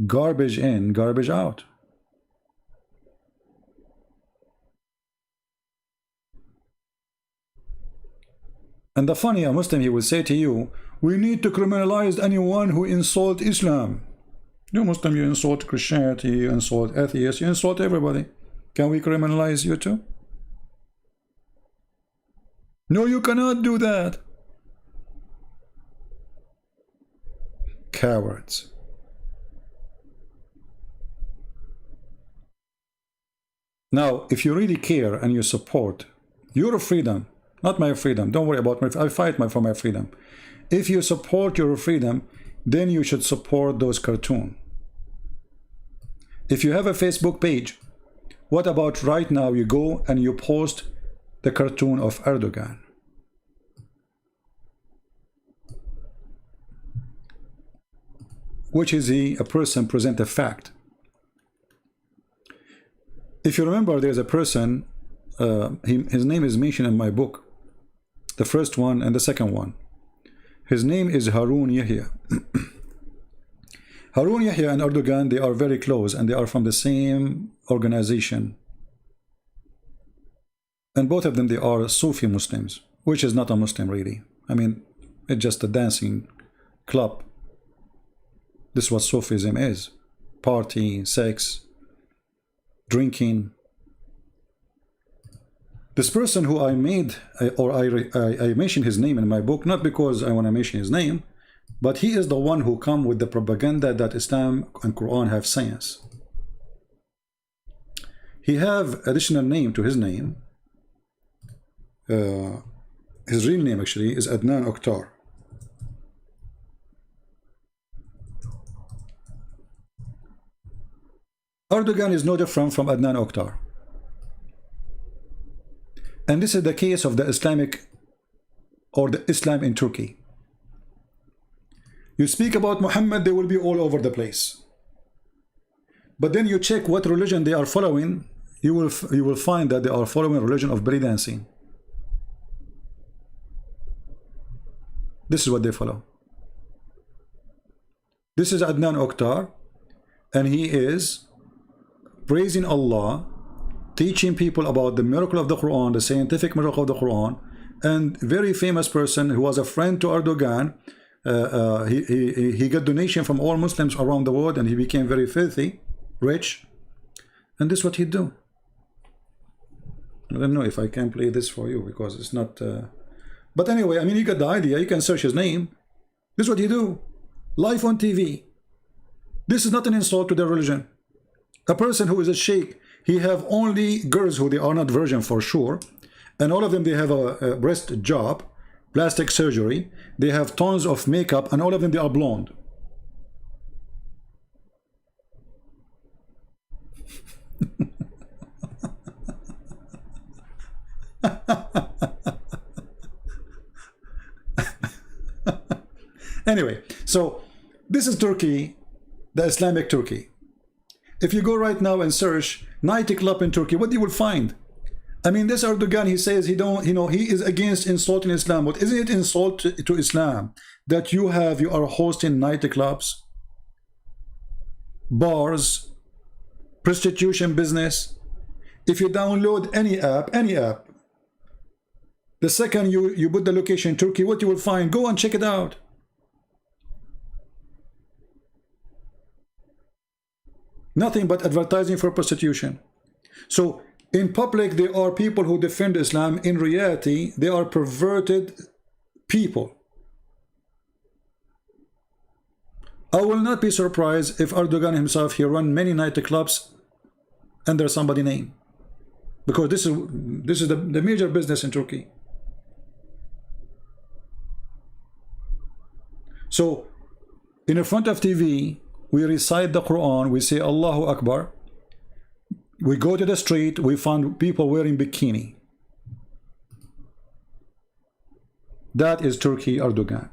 Garbage in, garbage out. And the funny, a Muslim, he will say to you, we need to criminalize anyone who insults Islam. You Muslim, you insult Christianity, you insult atheists, you insult everybody. Can we criminalize you too? No, you cannot do that. Cowards. Now, if you really care and you support your freedom, not my freedom, don't worry about my, I fight for my freedom. If you support your freedom, then you should support those cartoons. If you have a Facebook page, what about right now you go and you post the cartoon of Erdogan? Which is he a person present a fact? If you remember, there's a person, his name is mentioned in my book, the first one and the second one. His name is Harun Yahya. Harun Yahya and Erdogan, they are very close and they are from the same organization. And both of them, they are Sufi Muslims, which is not a Muslim really. I mean, it's just a dancing club. This is what Sufism is. Party, sex, drinking. This person who I made, or I mentioned his name in my book, not because I want to mention his name, but he is the one who come with the propaganda that Islam and Quran have science. He have additional name to his name. His real name actually is Adnan Oktar. Erdogan is no different from Adnan Oktar. And this is the case of the Islamic or the Islam in Turkey. You speak about Muhammad, they will be all over the place. But then you check what religion they are following, you will find that they are following a religion of belly dancing. This is what they follow. This is Adnan Oktar, and he is praising Allah, teaching people about the miracle of the Quran, the scientific miracle of the Quran, and very famous person who was a friend to Erdogan. He got donation from all Muslims around the world, and he became very filthy, rich, and this is what he do. I don't know if I can play this for you because it's not. But anyway, I mean, you got the idea. You can search his name. This is what he do. Live on TV. This is not an insult to their religion. A person who is a sheikh, he have only girls who they are not virgin for sure, and all of them they have a breast job, plastic surgery, they have tons of makeup, and all of them they are blonde. Anyway, so this is Turkey, the Islamic Turkey. If you go right now and search nightclub in Turkey, what you will find? I mean, this Erdogan, he says he don't, he is against insulting Islam. But isn't it insult to Islam that you are hosting nightclubs, bars, prostitution business? If you download any app, the second you put the location Turkey, what you will find? Go and check it out. Nothing but advertising for prostitution. So in public, there are people who defend Islam. In reality, they are perverted people. I will not be surprised if Erdogan himself, he run many nightclubs under somebody's name, because this is the major business in Turkey. So in front of TV, we recite the Quran, we say Allahu Akbar, we go to the street, we find people wearing bikini. That is Turkey, Erdogan.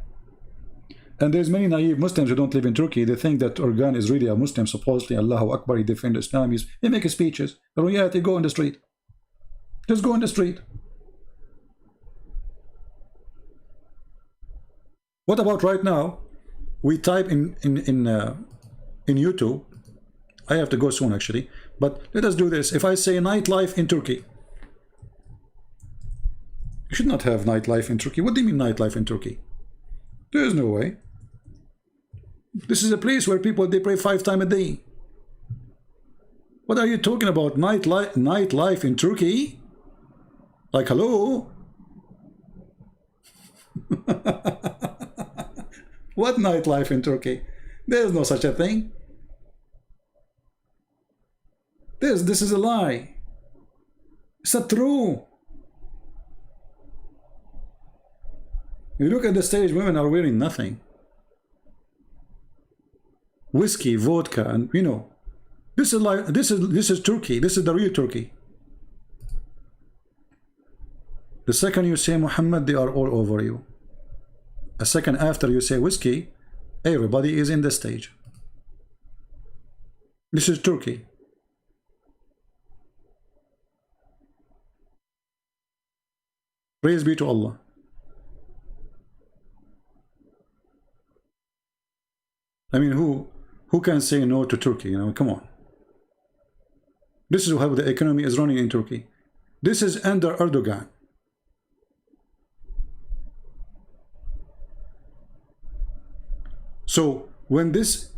And there's many naive Muslims who don't live in Turkey. They think that Erdogan is really a Muslim, supposedly Allahu Akbar, he defends Islam, he makes speeches. In reality, go on the street. Just go on the street. What about right now? We type in YouTube. I have to go soon actually, but let us do this. If I say nightlife in Turkey, you should not have nightlife in Turkey. What do you mean nightlife in Turkey? There is no way. This is a place where people, they pray 5 times a day. What are you talking about? Nightlife in Turkey? Like, hello? What nightlife in Turkey? There is no such a thing. This is a lie. It's not true. You look at the stage, women are wearing nothing. Whiskey, vodka, and you know, this is Turkey. This is the real Turkey. The second you say Muhammad, they are all over you. A second after you say whiskey, everybody is in the stage. This is Turkey. Praise be to Allah. I mean, who can say no to Turkey? You know, come on. This is how the economy is running in Turkey. This is under Erdogan. So when this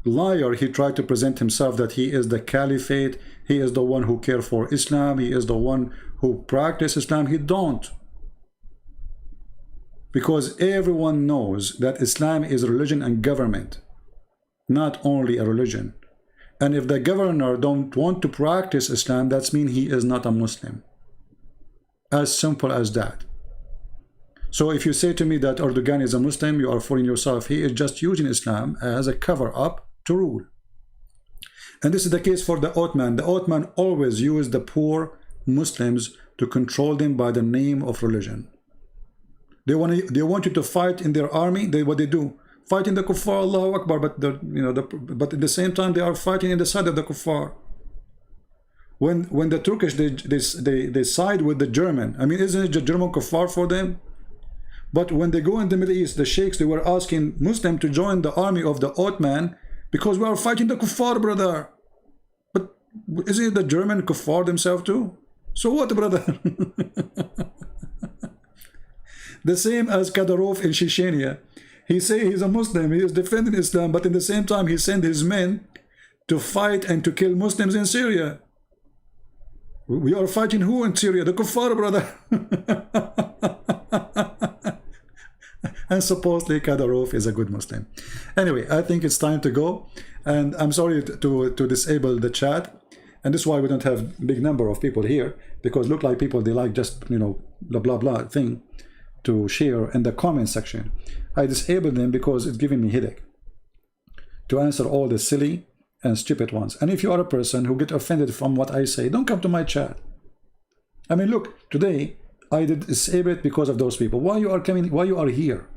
liar, he tried to present himself that he is the caliphate, he is the one who cares for Islam, he is the one who practices Islam, he don't. Because everyone knows that Islam is religion and government, not only a religion. And if the governor don't want to practice Islam, that means he is not a Muslim. As simple as that. So if you say to me that Erdogan is a Muslim, you are fooling yourself. He is just using Islam as a cover-up to rule. And this is the case for the Ottoman. The Ottoman always used the poor Muslims to control them by the name of religion. They want you to fight in their army. What they do? Fighting the kuffar, Allahu Akbar, but at the same time they are fighting in the side of the kuffar. When the Turkish they side with the German, I mean, isn't it the German kuffar for them? But when they go in the Middle East, the sheikhs, they were asking Muslims to join the army of the Ottoman because we are fighting the kuffar, brother. But isn't it the German kuffar themselves too? So what, brother? The same as Kadyrov in Chechnya. He say he's a Muslim, he is defending Islam, but in the same time he sent his men to fight and to kill Muslims in Syria. We are fighting who in Syria? The kuffar, brother. And supposedly Kadyrov is a good Muslim. Anyway, I think it's time to go, and I'm sorry to disable the chat, and this is why we don't have big number of people here, because look like people, they like just, you know, the blah blah thing to share in the comment section. I disabled them because it's giving me headache to answer all the silly and stupid ones. And if you are a person who get offended from what I say, don't come to my chat. I mean, look, today I did disable it because of those people. Why you are coming? Why you are here?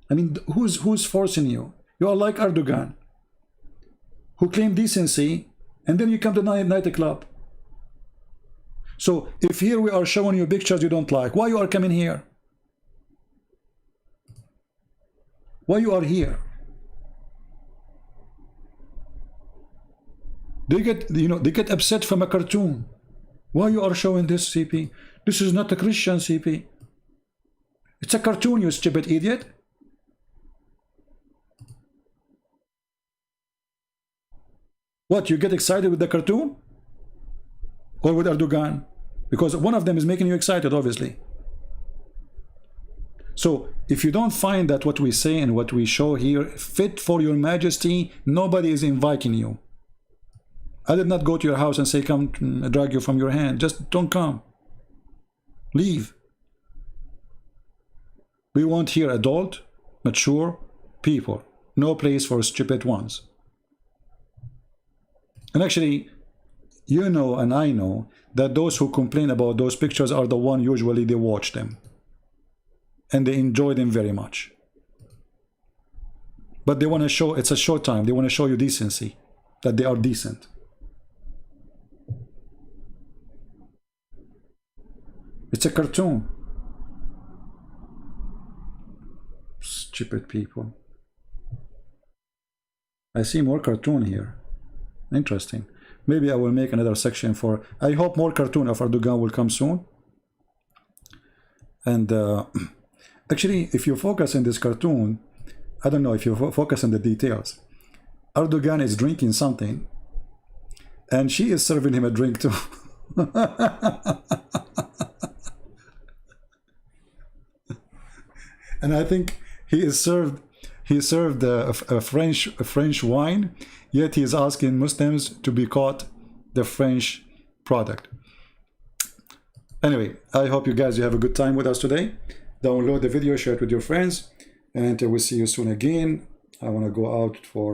I mean, who's forcing you? You are like Erdogan, who claimed decency, and then you come to nightclub. So if here we are showing you pictures you don't like, why you are coming here? Why you are here? They get upset from a cartoon. Why you are showing this, CP? This is not a Christian, CP. It's a cartoon, you stupid idiot. What, you get excited with the cartoon? Or with Erdogan? Because one of them is making you excited, obviously. So, if you don't find that what we say and what we show here fit for your majesty, nobody is inviting you. I did not go to your house and say, come drag you from your hand. Just don't come. Leave. We want here adult, mature people. No place for stupid ones. And actually, you know and I know that those who complain about those pictures are the one usually they watch them. And they enjoy them very much. But they want to show, it's a short time, they want to show you decency, that they are decent. It's a cartoon. Stupid people. I see more cartoon here. Interesting. Maybe I will make another section for, I hope more cartoon of Erdogan will come soon. And actually, if you focus in this cartoon, I don't know if you focus on the details. Erdogan is drinking something, and she is serving him a drink too. And I think he served a French wine, yet he is asking Muslims to boycott the French product. Anyway, I hope you guys have a good time with us today. download the video, share it with your friends, and we'll see you soon again. I want to go out for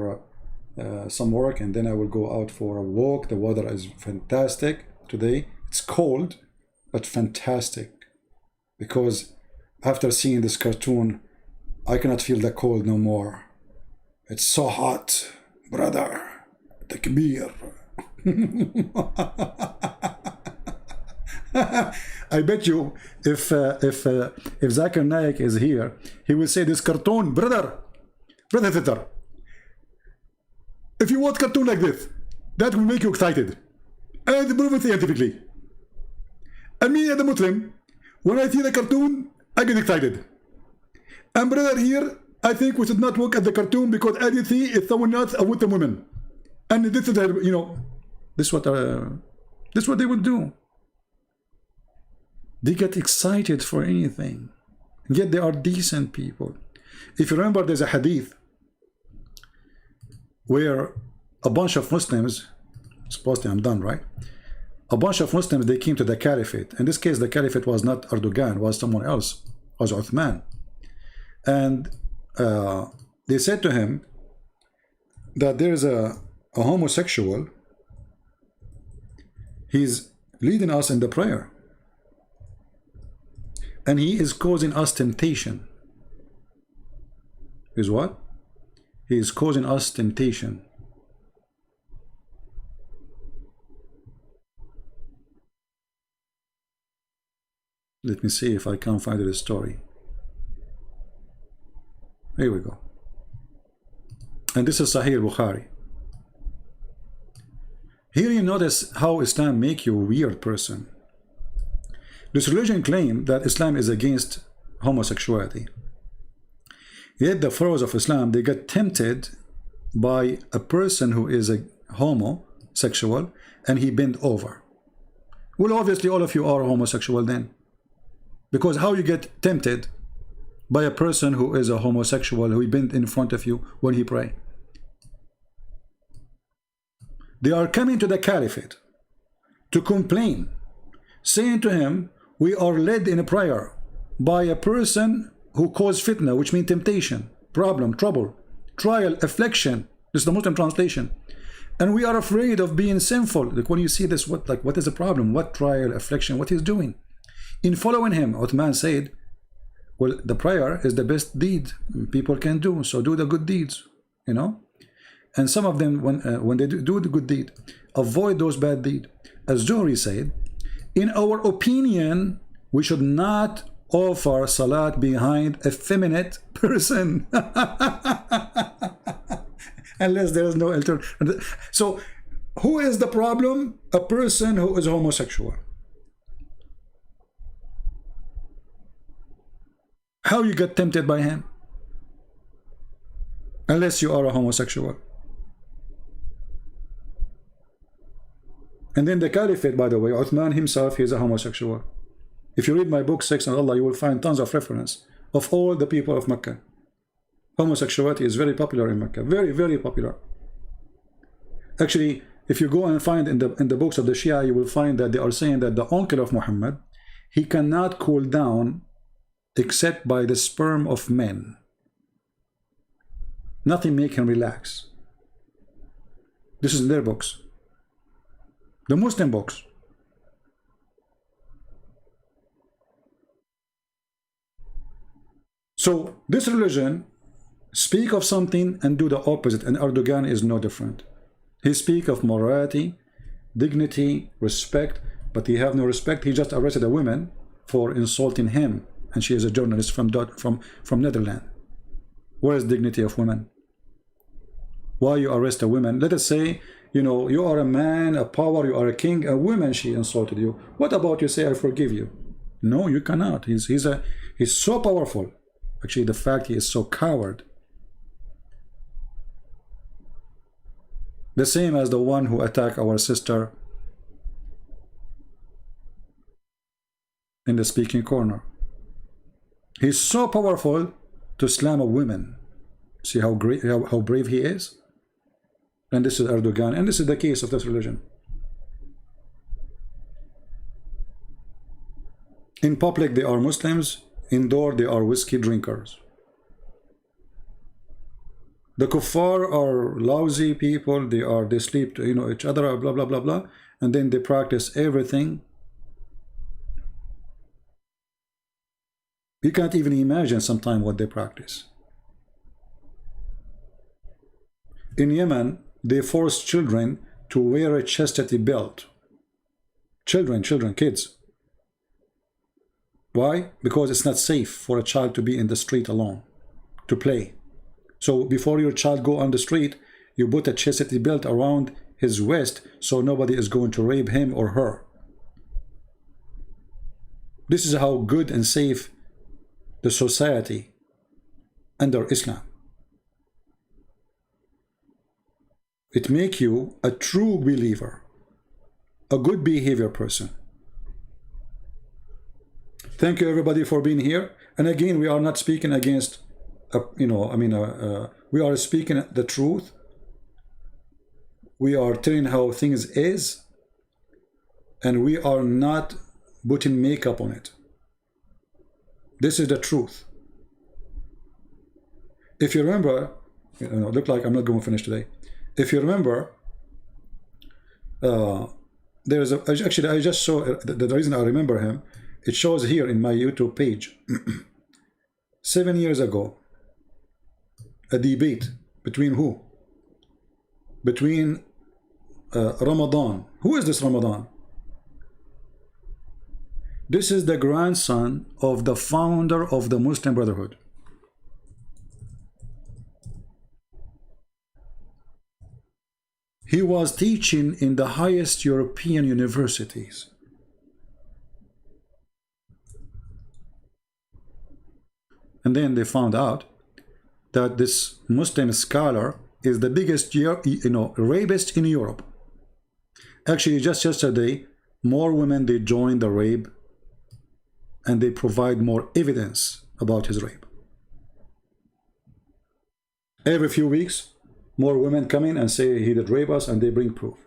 some work, and then I will go out for a walk. The weather is fantastic today. It's cold, but fantastic, because after seeing this cartoon, I cannot feel the cold no more. It's so hot, brother. Takbir. I bet you if Zakir Naik is here, he will say this cartoon, brother Titter. If you watch cartoon like this, that will make you excited, and proven scientifically. And me as a Muslim, when I see the cartoon, I get excited. And brother here, I think we should not look at the cartoon, because as you see, it's someone else with the women. And this is, you know, this is what they would do. They get excited for anything, yet they are decent people. If you remember, there's a hadith where a bunch of Muslims, supposedly I'm done, right? A bunch of Muslims, they came to the caliphate. In this case, the caliphate was not Erdogan, was someone else, was Uthman. And they said to him that there's a homosexual, he's leading us in the prayer, and he is causing us temptation. Is what? He is causing us temptation. Let me see if I can find the story. Here we go. And this is Sahih Bukhari. Here you notice how Islam make you a weird person. This religion claims that Islam is against homosexuality. Yet the followers of Islam, they get tempted by a person who is a homosexual, and he bend over. Well, obviously all of you are homosexual then. Because how you get tempted by a person who is a homosexual, who bend in front of you when he pray? They are coming to the caliphate to complain, saying to him, we are led in a prayer by a person who caused fitna, which means temptation, problem, trouble, trial, affliction. This is the Muslim translation. And we are afraid of being sinful. Like when you see this, what is the problem? What trial, affliction, what he's doing? In following him, Uthman said, well, the prayer is the best deed people can do, so do the good deeds, you know? And some of them, when they do the good deed, avoid those bad deeds. As Zuhri said, in our opinion, we should not offer salat behind a feminine person. Unless there is no alternative. So, who is the problem? A person who is homosexual. How you get tempted by him? Unless you are a homosexual. And then the caliphate, by the way, Uthman himself, he is a homosexual. If you read my book, Sex and Allah, you will find tons of reference of all the people of Mecca. Homosexuality is very popular in Mecca. Very, very popular. Actually, if you go and find in the books of the Shia, you will find that they are saying that the uncle of Muhammad, he cannot cool down except by the sperm of men. Nothing make him relax. This is in their books. The Muslim books. So this religion speak of something and do the opposite, and Erdogan is no different. He speak of morality, dignity, respect, but he have no respect. He just arrested a woman for insulting him, and she is a journalist from Netherlands. Where is dignity of women? Why you arrest a woman? Let us say, you know, you are a man, a power, you are a king, a woman, she insulted you. What about you say, I forgive you? No, you cannot. He's so powerful. Actually, the fact he is so coward. The same as the one who attacked our sister in the speaking corner. He's so powerful to slam a woman. See how great, how brave he is? And this is Erdogan, and this is the case of this religion. In public, they are Muslims. Indoor, they are whiskey drinkers. The kuffar are lousy people. They sleep to, each other, blah blah blah blah, and then they practice everything. You can't even imagine sometimes what they practice. In Yemen, they force children to wear a chastity belt. Children, kids. Why? Because it's not safe for a child to be in the street alone, to play. So before your child go on the street, you put a chastity belt around his waist so nobody is going to rape him or her. This is how good and safe the society under Islam. It makes you a true believer, a good behavior person. Thank you everybody for being here. And again, we are not speaking against, we are speaking the truth. We are telling how things is, and we are not putting makeup on it. This is the truth. If you remember, look like I'm not going to finish today. If you remember, there's actually, I just saw the reason I remember him. It shows here in my YouTube page. 7 years ago, a debate between who? Between Ramadan. Who is this Ramadan? This is the grandson of the founder of the Muslim Brotherhood. He was teaching in the highest European universities. And then they found out that this Muslim scholar is the biggest, rapist in Europe. Actually, just yesterday, more women, they joined the rape, and they provide more evidence about his rape. Every few weeks, more women come in and say he did rape us, and they bring proof.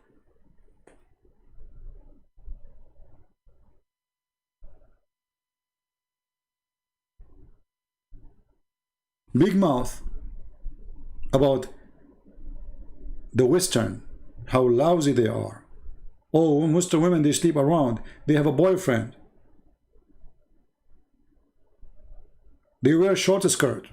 Big mouth about the Western, how lousy they are. Oh, Muslim women, they sleep around. They have a boyfriend. They wear short skirt.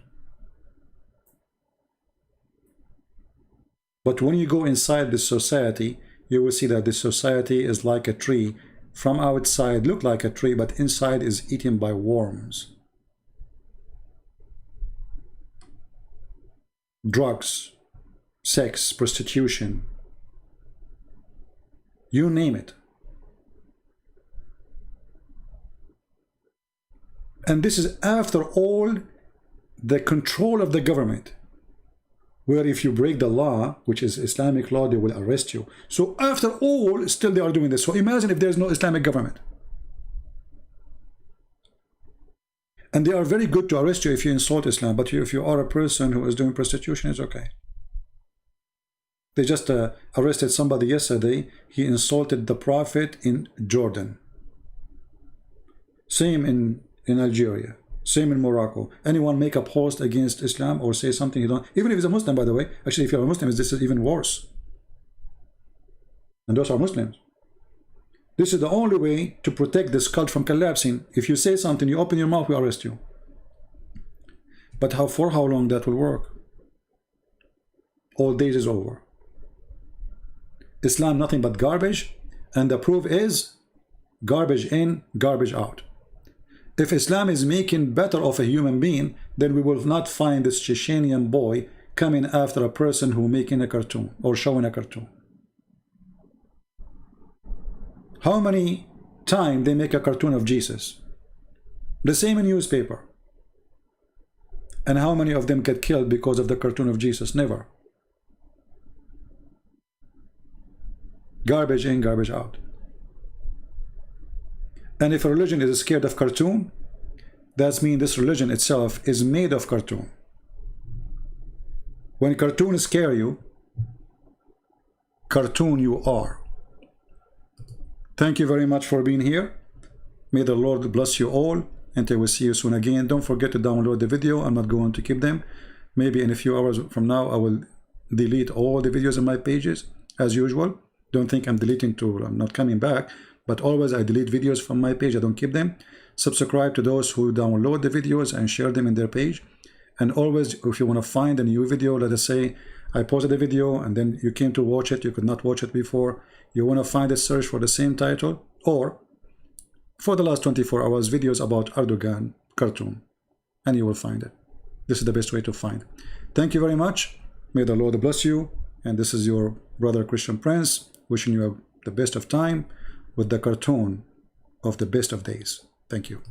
But when you go inside this society, you will see that this society is like a tree. From outside, look like a tree, but inside is eaten by worms. Drugs, sex, prostitution, you name it. And this is after all the control of the government, where if you break the law, which is Islamic law, they will arrest you. So after all, still they are doing this. So imagine if there's no Islamic government. And they are very good to arrest you if you insult Islam, but if you are a person who is doing prostitution, it's okay. They just arrested somebody yesterday. He insulted the Prophet in Jordan. Same in Algeria. Same in Morocco. Anyone make a post against Islam or say something you don't, even if he's a Muslim, by the way. Actually, if you're a Muslim, this is even worse. And those are Muslims. This is the only way to protect this cult from collapsing. If you say something, you open your mouth, we arrest you. But for how long that will work? All days is over. Islam nothing but garbage, and the proof is garbage in, garbage out. If Islam is making better of a human being, then we will not find this Chechenian boy coming after a person who making a cartoon or showing a cartoon. How many times they make a cartoon of Jesus? The same in newspaper. And how many of them get killed because of the cartoon of Jesus? Never. Garbage in, garbage out. And if a religion is scared of cartoon, that means this religion itself is made of cartoon. When cartoons scare you, cartoon you are. Thank you very much for being here. May the Lord bless you all. Until we see you soon again. Don't forget to download the video. I'm not going to keep them. Maybe in a few hours from now, I will delete all the videos on my pages as usual. Don't think I'm deleting I'm not coming back, but always I delete videos from my page. I don't keep them. Subscribe to those who download the videos and share them in their page. And always, if you want to find a new video, let us say I posted a video and then you came to watch it, you could not watch it before, you want to find a search for the same title, or for the last 24 hours videos about Erdogan cartoon, and you will find it. This is the best way to find. Thank you very much. May the Lord bless you. And this is your brother Christian Prince, wishing you the best of time with the cartoon of the best of days. Thank you.